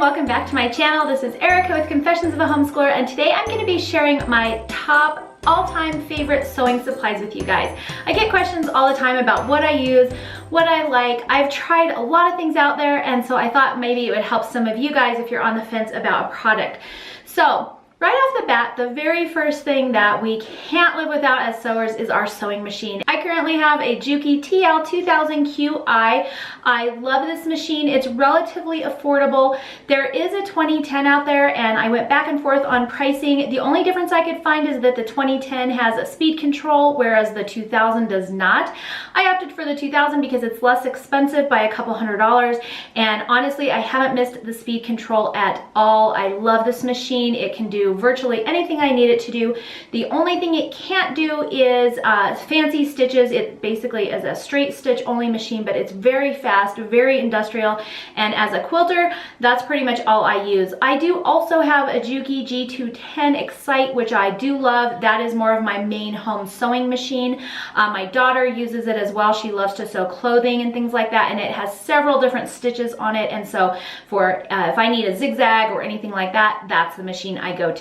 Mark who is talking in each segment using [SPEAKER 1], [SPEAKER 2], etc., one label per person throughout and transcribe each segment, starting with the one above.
[SPEAKER 1] welcome back to my channel. This is Erica with Confessions of a Homeschooler, and today I'm going to be sharing my top all-time favorite sewing supplies with you guys. I get questions all the time about what I use, what I like. I've tried a lot of things out there, and so I thought maybe it would help some of you guys if you're on the fence about a product. So right off the bat, the very first thing that we can't live without as sewers is our sewing machine. I currently have a Juki TL2000QI. I love this machine. It's relatively affordable. There is a 2010 out there, and I went back and forth on pricing. The only difference I could find is that the 2010 has a speed control, whereas the 2000 does not. I opted for the 2000 because it's less expensive by a couple $100, and honestly, I haven't missed the speed control at all. I love this machine. It can do virtually anything I need it to do. The only thing it can't do is fancy stitches. It basically is a straight stitch only machine, but it's very fast, very industrial, and as a quilter, that's pretty much all I use. I do also have a Juki G210 Excite, which I do love. That is more of my main home sewing machine. My daughter uses it as well. She loves to sew clothing and things like that, and it has several different stitches on it, and so for if I need a zigzag or anything like that, that's the machine I go to.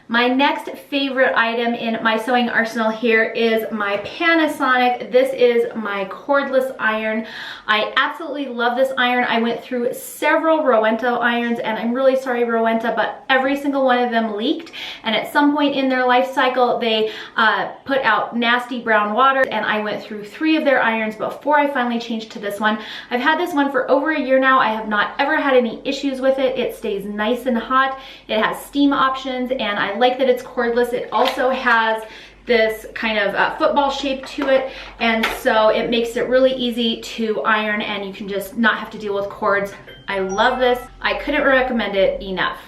[SPEAKER 1] My next favorite item in my sewing arsenal here is my Panasonic. This is my cordless iron. I absolutely love this iron. I went through several Rowenta irons, and I'm really sorry, Rowenta, but every single one of them leaked, and at some point in their life cycle they put out nasty brown water, and I went through 3 of their irons before I finally changed to this one. I've had this one for over a year now. I have not ever had any issues with it. It stays nice and hot. It has steam options, and I like that it's cordless. It also has this kind of football shape to it, and so it makes it really easy to iron, and you can just not have to deal with cords. I love this. I couldn't recommend it enough.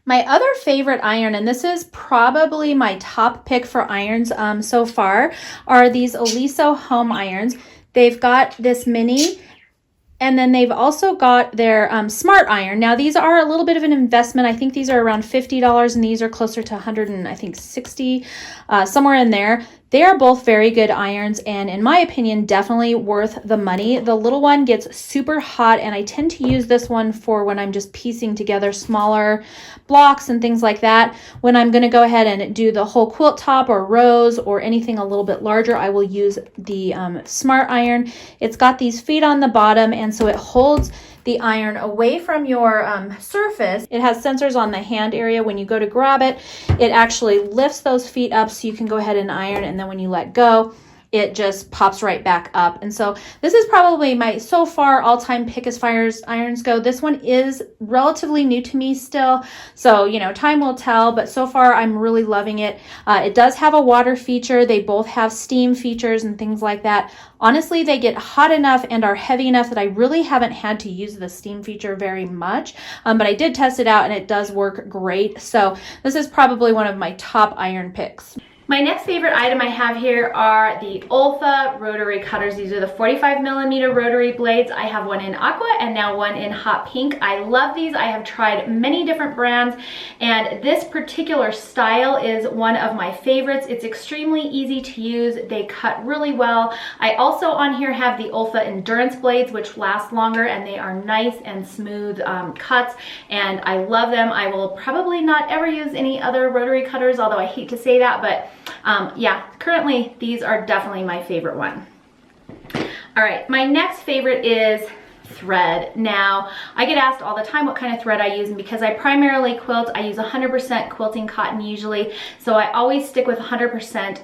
[SPEAKER 1] My other favorite iron, and this is probably my top pick for irons so far, are these Oliso home irons. They've got this mini, and then they've also got their smart iron. Now these are a little bit of an investment. I think these are around $50, and these are closer to 160, somewhere in there. They are both very good irons, and in my opinion, definitely worth the money. The little one gets super hot, and I tend to use this one for when I'm just piecing together smaller blocks and things like that. When I'm going to go ahead and do the whole quilt top or rows or anything a little bit larger, I will use the smart iron. It's got these feet on the bottom, and so it holds the iron away from your surface. It has sensors on the hand area. When you go to grab it, it actually lifts those feet up so you can go ahead and iron, and then when you let go, it just pops right back up. And so this is probably my so far all-time pick as far as irons go. This one is relatively new to me still, so you know, time will tell, but so far I'm really loving it. It does have a water feature. They both have steam features and things like that. Honestly, they get hot enough and are heavy enough that I really haven't had to use the steam feature very much, but I did test it out and it does work great. So this is probably one of my top iron picks. My next favorite item I have here are the Olfa rotary cutters. These are the 45mm rotary blades. I have one in aqua and now one in hot pink. I love these. I have tried many different brands, and this particular style is one of my favorites. It's extremely easy to use. They cut really well. I also on here have the Olfa endurance blades, which last longer, and they are nice and smooth cuts, and I love them. I will probably not ever use any other rotary cutters, although I hate to say that, but yeah, currently these are definitely my favorite one. All right, my next favorite is thread. Now, I get asked all the time what kind of thread I use, and because I primarily quilt, I use 100% quilting cotton usually, so I always stick with 100%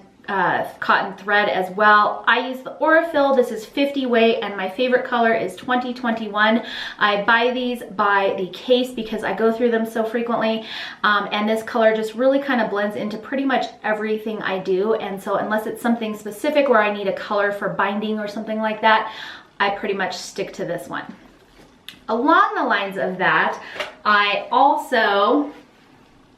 [SPEAKER 1] cotton thread as well. I use the Aurifil. This is 50 weight, and my favorite color is 2021. I buy these by the case because I go through them so frequently, and this color just really kind of blends into pretty much everything I do, and so unless it's something specific where I need a color for binding or something like that, I pretty much stick to this one. Along the lines of that, I also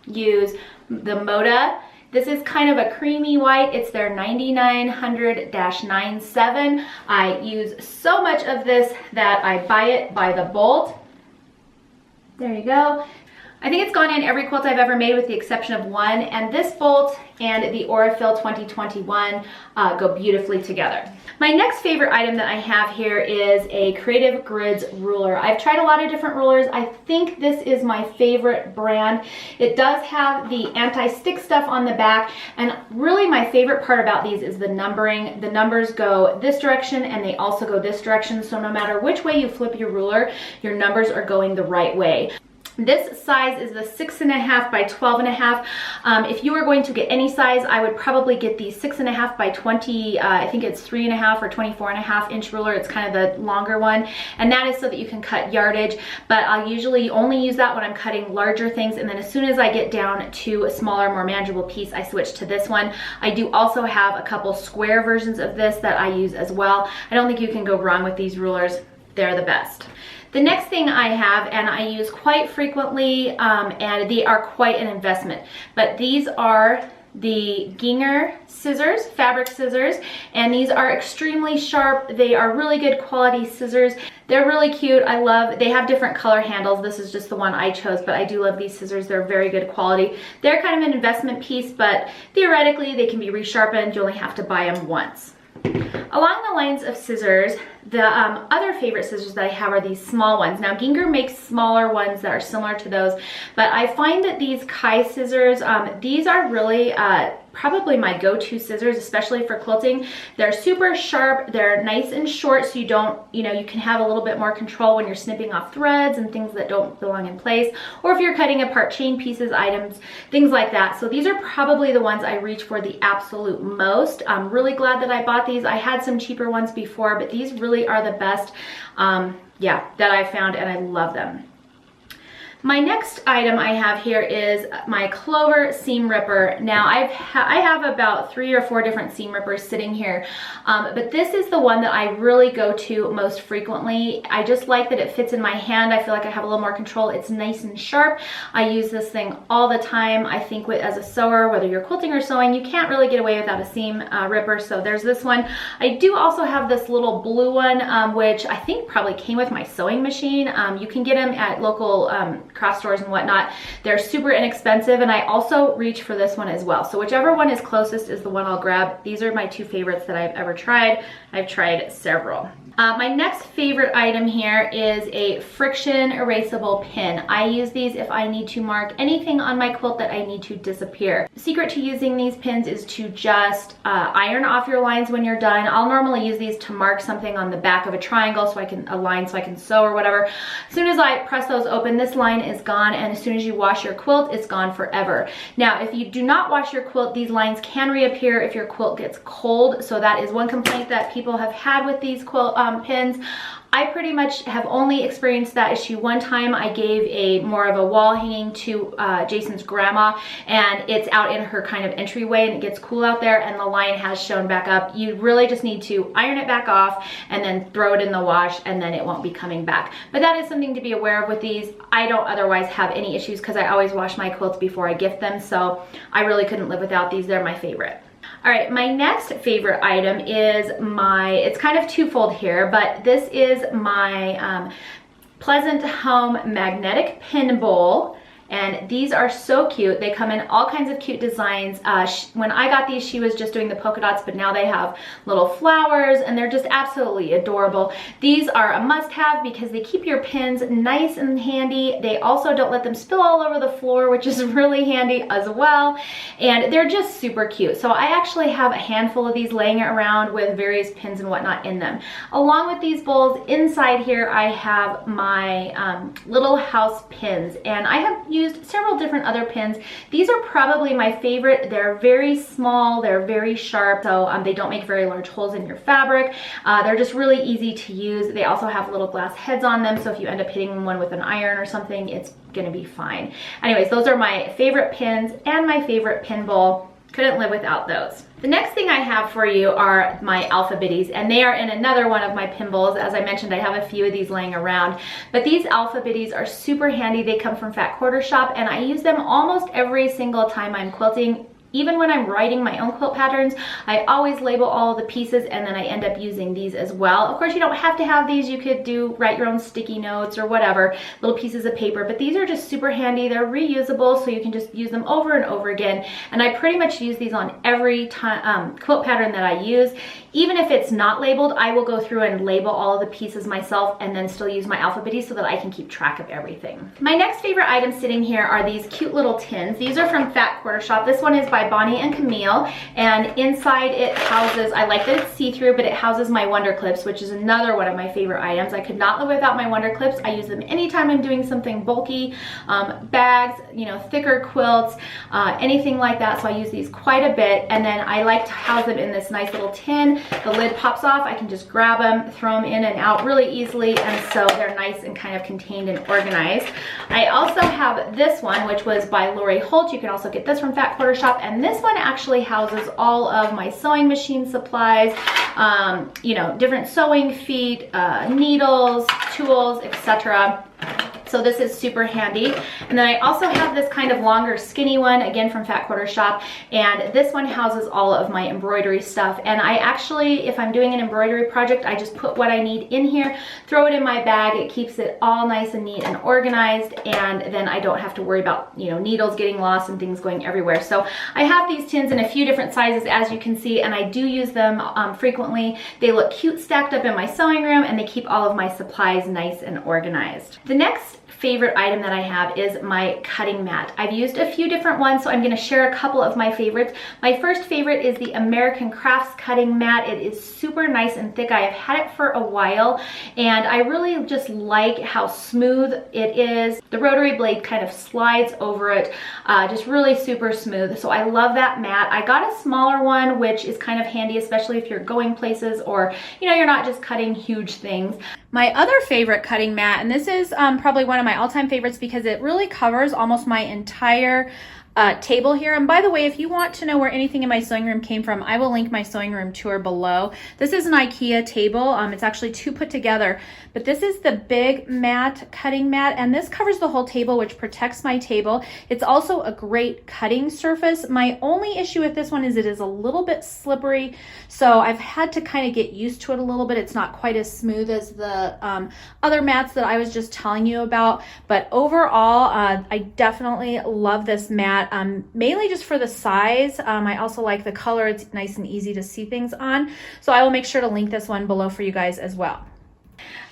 [SPEAKER 1] use the Moda. This is kind of a creamy white. It's their 9900-97. I use so much of this that I buy it by the bolt. There you go. I think it's gone in every quilt I've ever made with the exception of one, and this bolt and the Aurifil 2021 go beautifully together. My next favorite item that I have here is a Creative Grids ruler. I've tried a lot of different rulers. I think this is my favorite brand. It does have the anti-stick stuff on the back, and really my favorite part about these is the numbering. The numbers go this direction and they also go this direction, so no matter which way you flip your ruler, your numbers are going the right way. This size is the 6.5 by 12.5. If you were going to get any size, I would probably get the 6.5 by 20, I think it's 3.5 or 24.5 inch ruler. It's kind of the longer one. And that is so that you can cut yardage, but I'll usually only use that when I'm cutting larger things. And then as soon as I get down to a smaller, more manageable piece, I switch to this one. I do also have a couple square versions of this that I use as well. I don't think you can go wrong with these rulers. They're the best. The next thing I have, and I use quite frequently, and they are quite an investment, but these are the GINGHER scissors, fabric scissors, and these are extremely sharp. They are really good quality scissors. They're really cute. I love, they have different color handles. This is just the one I chose, but I do love these scissors. They're very good quality. They're kind of an investment piece, but theoretically they can be resharpened. You only have to buy them once. Along the lines of scissors, the other favorite scissors that I have are these small ones. Now, GINGHER makes smaller ones that are similar to those, but I find that these Kai scissors, these are really probably my go-to scissors, especially for quilting. They're super sharp, they're nice and short, so you don't, you know, you can have a little bit more control when you're snipping off threads and things that don't belong in place, or if you're cutting apart chain pieces, items, things like that. So these are probably the ones I reach for the absolute most. I'm really glad that I bought these. I had some cheaper ones before, but these really are the best, yeah, that I found, and I love them. My next item I have here is my Clover seam ripper. Now I have about 3 or 4 different seam rippers sitting here, but this is the one that I really go to most frequently. I just like that it fits in my hand. I feel like I have a little more control. It's nice and sharp. I use this thing all the time. I think as a sewer, whether you're quilting or sewing, you can't really get away without a seam ripper, so there's this one. I do also have this little blue one, which I think probably came with my sewing machine. You can get them at local craft stores and whatnot. They're super inexpensive, and I also reach for this one as well. So whichever one is closest is the one I'll grab. These are my 2 favorites that I've ever tried. I've tried several. My next favorite item here is a Frixion erasable pin. I use these if I need to mark anything on my quilt that I need to disappear. The secret to using these pins is to just iron off your lines when you're done. I'll normally use these to mark something on the back of a triangle so I can align so I can sew or whatever. As soon as I press those open, this line is gone, and as soon as you wash your quilt, it's gone forever. Now, if you do not wash your quilt, these lines can reappear if your quilt gets cold, so that is one complaint that people have had with these quilt pins. I pretty much have only experienced that issue one time. I gave more of a wall hanging to Jason's grandma, and it's out in her kind of entryway, and it gets cool out there, and the line has shown back up. You really just need to iron it back off and then throw it in the wash, and then it won't be coming back. But that is something to be aware of with these. I don't otherwise have any issues because I always wash my quilts before I gift them, so I really couldn't live without these. They're my favorite. All right, my next favorite item is it's kind of twofold here, but this is my Pleasant Home magnetic pin bowl. And these are so cute. They come in all kinds of cute designs. When I got these, she was just doing the polka dots, but now they have little flowers, and they're just absolutely adorable. These are a must-have because they keep your pins nice and handy. They also don't let them spill all over the floor, which is really handy as well. And they're just super cute. So I actually have a handful of these laying around with various pins and whatnot in them. Along with these bowls, inside here I have my little house pins, and I have used several different other pins. These are probably my favorite. They're very small, they're very sharp, so they don't make very large holes in your fabric. They're just really easy to use. They also have little glass heads on them, so if you end up hitting one with an iron or something, it's gonna be fine. Anyways, those are my favorite pins and my favorite pin bowl. Couldn't live without those. The next thing I have for you are my ALPHABITTIES, and they are in another one of my pin bowls. As I mentioned, I have a few of these laying around, but these ALPHABITTIES are super handy. They come from Fat Quarter Shop, and I use them almost every single time I'm quilting. even when I'm writing my own quilt patterns, I always label all the pieces, and then I end up using these as well. Of course, you don't have to have these. You could write your own sticky notes or whatever, little pieces of paper, but these are just super handy. They're reusable, so you can just use them over and over again. And I pretty much use these on every quilt pattern that I use. Even if it's not labeled, I will go through and label all of the pieces myself and then still use my ALPHABITTIES so that I can keep track of everything. My next favorite items sitting here are these cute little tins. These are from Fat Quarter Shop. This one is by Bonnie and Camille, and inside it houses, I like that it's see-through, but it houses my Wonder Clips, which is another one of my favorite items. I could not live without my Wonder Clips. I use them anytime I'm doing something bulky, bags, you know, thicker quilts, anything like that. So I use these quite a bit, and then I like to house them in this nice little tin. The lid pops off. I can just grab them, throw them in and out really easily, and so they're nice and kind of contained and organized. I also have this one, which was by Lori Holt. You can also get this from Fat Quarter Shop, and this one actually houses all of my sewing machine supplies, you know, different sewing feet, needles, tools, etc. So this is super handy. And then I also have this kind of longer skinny one, again from Fat Quarter Shop, and this one houses all of my embroidery stuff. And I actually, if I'm doing an embroidery project, I just put what I need in here, throw it in my bag. It keeps it all nice and neat and organized, and then I don't have to worry about, you know, needles getting lost and things going everywhere. So I have these tins in a few different sizes, as you can see, and I do use them frequently. They look cute stacked up in my sewing room, and they keep all of my supplies nice and organized. The next favorite item that I have is my cutting mat. I've used a few different ones, so I'm going to share a couple of my favorites. My first favorite is the American Crafts cutting mat. It is super nice and thick. I have had it for a while, and I really just like how smooth it is. The rotary blade kind of slides over it, just really super smooth. So I love that mat. I got a smaller one, which is kind of handy, especially if you're going places or, you know, you're not just cutting huge things. My other favorite cutting mat, and this is probably one of my all-time favorites because it really covers almost my entire table here. And by the way, if you want to know where anything in my sewing room came from, I will link my sewing room tour below. This is an IKEA table. It's actually two put together, but this is the big mat, cutting mat, and this covers the whole table, which protects my table. It's also a great cutting surface. My only issue with this one is it is a little bit slippery, so I've had to kind of get used to it a little bit. It's not quite as smooth as the other mats that I was just telling you about, but overall, I definitely love this mat. Mainly just for the size. I also like the color. It's nice and easy to see things on. So I will make sure to link this one below for you guys as well.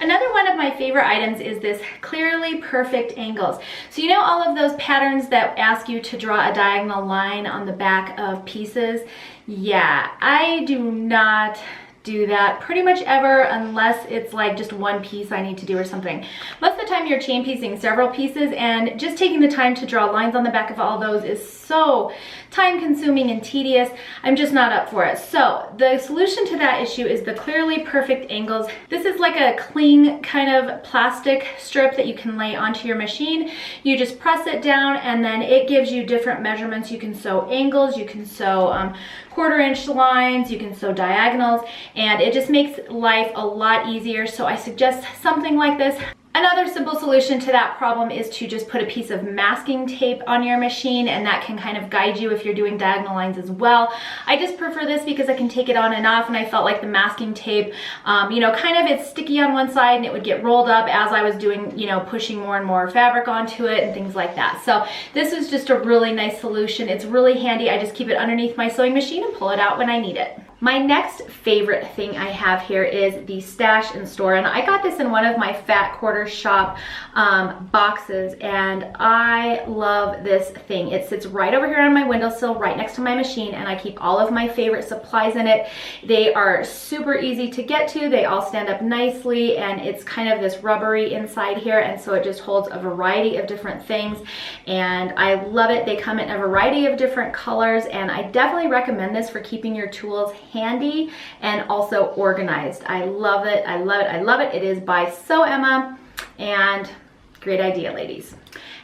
[SPEAKER 1] Another one of my favorite items is this Clearly Perfect Angles. So you know all of those patterns that ask you to draw a diagonal line on the back of pieces? Yeah, I do not do that pretty much ever unless it's like just one piece I need to do or something. Most of the time you're chain piecing several pieces, and just taking the time to draw lines on the back of all those is so time consuming and tedious. I'm just not up for it. So the solution to that issue is the Clearly Perfect Angles. This is like a cling kind of plastic strip that you can lay onto your machine. You just press it down, and then it gives you different measurements. You can sew angles, you can sew 1/4 inch lines, you can sew diagonals, and it just makes life a lot easier. So I suggest something like this. Another simple solution to that problem is to just put a piece of masking tape on your machine, and that can kind of guide you if you're doing diagonal lines as well. I just prefer this because I can take it on and off, and I felt like the masking tape, you know, kind of it's sticky on one side and it would get rolled up as I was doing, you know, pushing more and more fabric onto it and things like that. So this is just a really nice solution. It's really handy. I just keep it underneath my sewing machine and pull it out when I need it. My next favorite thing I have here is the Stash and Store, and I got this in one of my Fat Quarter Shop boxes, and I love this thing. It sits right over here on my windowsill, right next to my machine, and I keep all of my favorite supplies in it. They are super easy to get to. They all stand up nicely, and it's kind of this rubbery inside here, and so it just holds a variety of different things, and I love it. They come in a variety of different colors, and I definitely recommend this for keeping your tools handy and also organized. I love it. I love it. I love it. It is by Sew Emma, and great idea, ladies.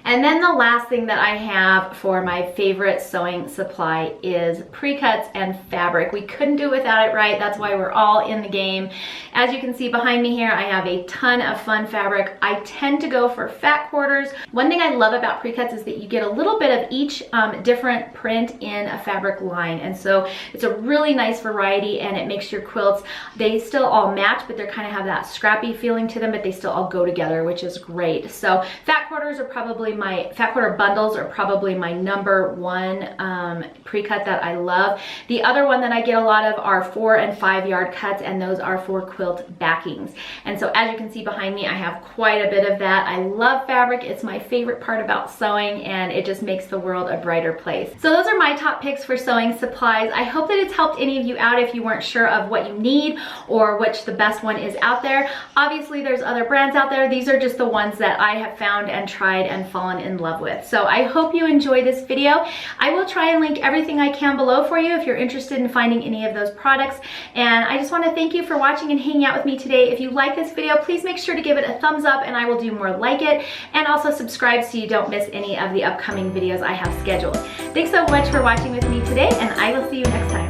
[SPEAKER 1] And then the last thing that I have for my favorite sewing supply is pre-cuts and fabric. We couldn't do without it, right? That's why we're all in the game. As you can see behind me here, I have a ton of fun fabric. I tend to go for fat quarters. One thing I love about pre-cuts is that you get a little bit of each different print in a fabric line, and so it's a really nice variety, and it makes your quilts, they still all match, but they kind of have that scrappy feeling to them, but they still all go together, which is great. So fat quarter bundles are probably my number one pre-cut that I love. The other one that I get a lot of are 4 and 5 yard cuts, and those are for quilt backings. And so as you can see behind me, I have quite a bit of that. I love fabric. It's my favorite part about sewing, and it just makes the world a brighter place. So those are my top picks for sewing supplies. I hope that it's helped any of you out if you weren't sure of what you need or which the best one is out there. Obviously there's other brands out there. These are just the ones that I have found and tried and fallen in love with. So I hope you enjoy this video. I will try and link everything I can below for you if you're interested in finding any of those products. And I just want to thank you for watching and hanging out with me today. If you like this video, please make sure to give it a thumbs up, and I will do more like it. And also subscribe so you don't miss any of the upcoming videos I have scheduled. Thanks so much for watching with me today, and I will see you next time.